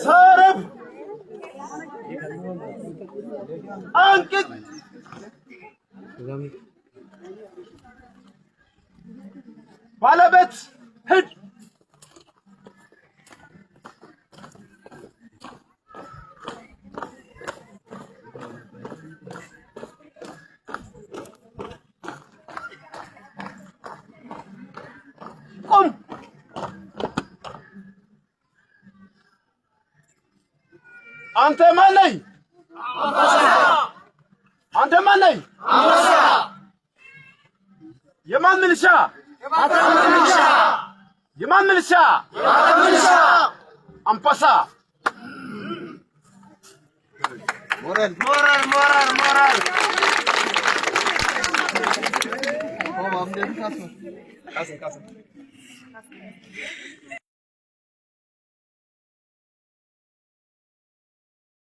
ሰረፍ አንቅጥ ባለበት ሂድ ቁም አንተ ማን ነህ? አንተ ማን ነህ? የማን ሚሊሻ? የማን ሚሊሻ? አንበሳ ሞራል ኦ ማምደን ካሱ